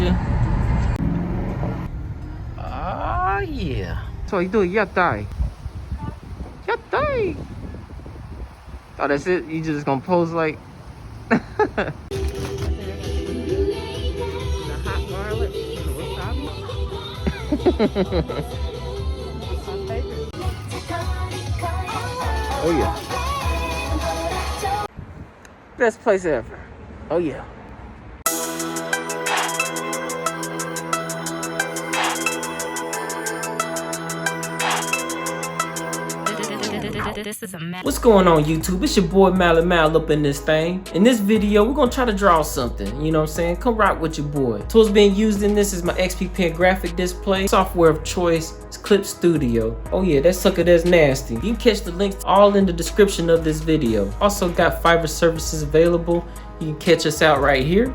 you. Ah, yeah. So you do yatai. Yatai. Oh, that's it? You just gonna pose like... The hot garlic. Oh, yeah. Best place ever. Oh, yeah. This is a mess. What's going on, YouTube? It's your boy Mal up in this thing. In this video, we're gonna try to draw something. You know what I'm saying? Come rock with your boy. Tools being used in this is my Speedpaint graphic display. Software of choice is Clip Studio. Oh yeah, that sucker that's nasty. You can catch the links all in the description of this video. Also got Fiverr services available. You can catch us out right here.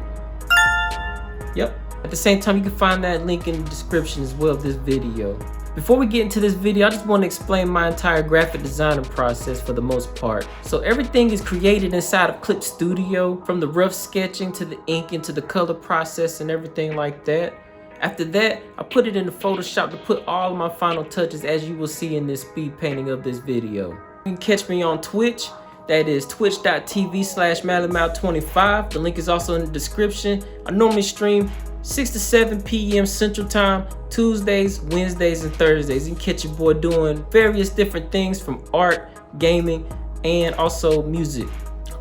Yep. At the same time, you can find that link in the description as well of this video. Before we get into this video, I just want to explain my entire graphic designing process for the most part. So everything is created inside of Clip Studio, from the rough sketching to the inking to the color process and everything like that. After that, I put it into Photoshop to put all of my final touches, as you will see in this speed painting of this video. You can catch me on Twitch. That is twitch.tv/MalMal25. The link is also in the description. I normally stream 6 to 7 p.m. Central Time, Tuesdays, Wednesdays, and Thursdays. You can catch your boy doing various different things from art, gaming, and also music.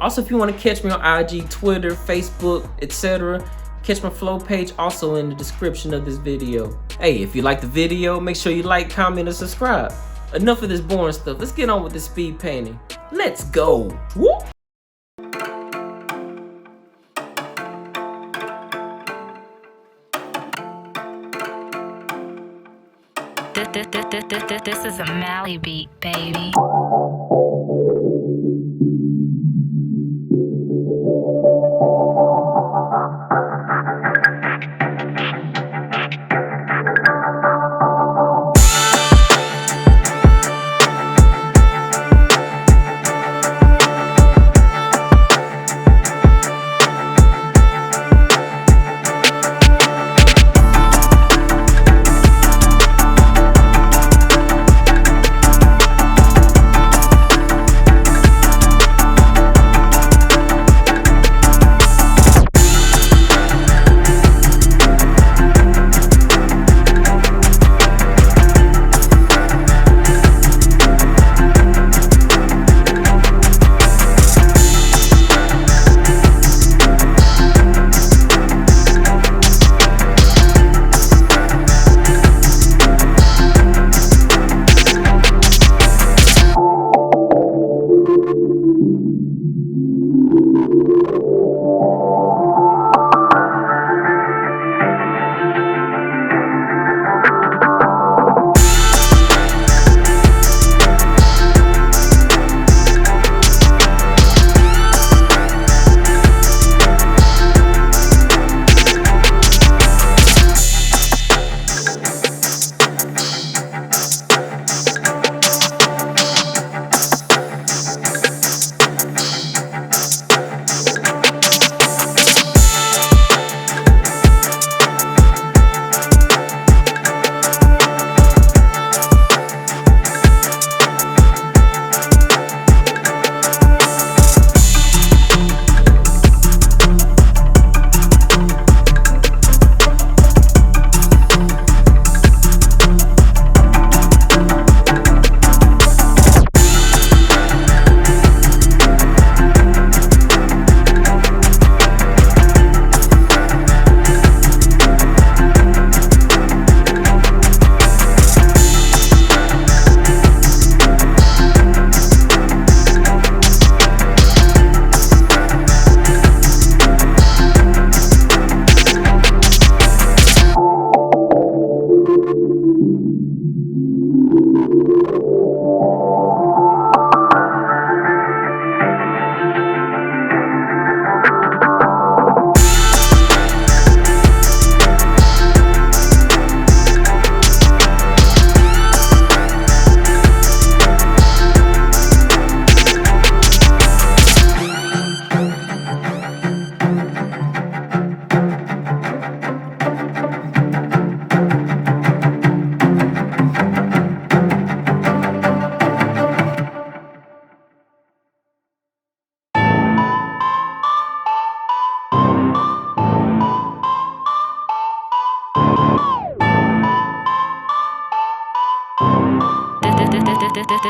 Also, if you want to catch me on IG, Twitter, Facebook, etc., catch my flow page also in the description of this video. Hey, if you like the video, make sure you like, comment, and subscribe. Enough of this boring stuff. Let's get on with the speed painting. Let's go. Woo! This is a Mally beat, baby.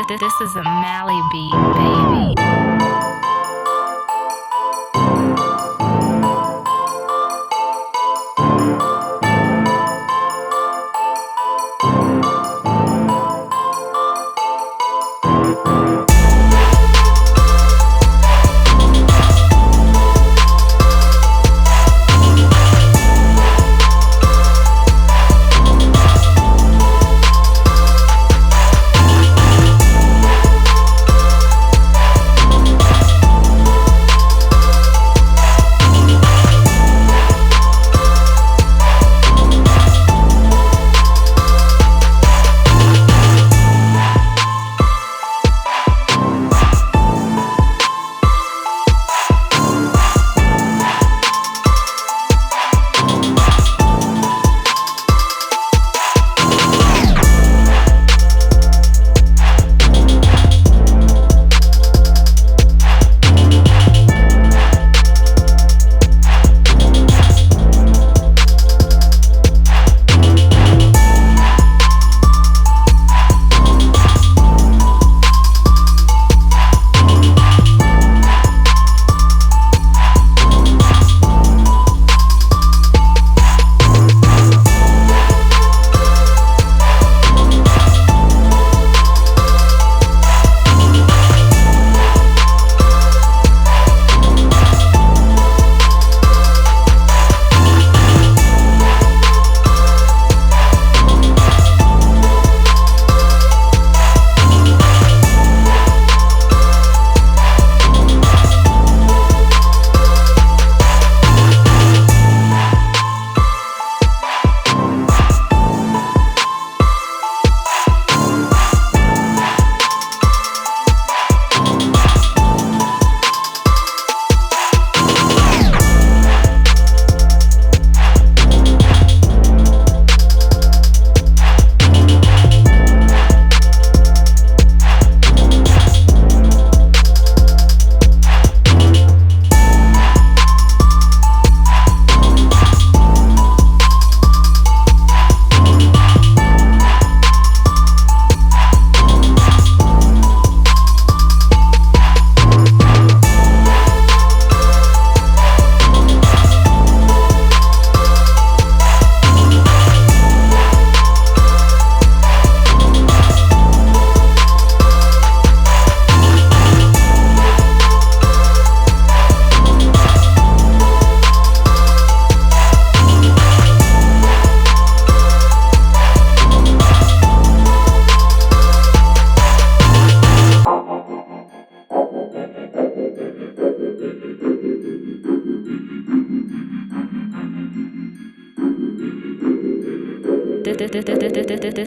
This is a Mally beat, baby.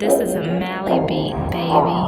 This is a Mally beat, baby.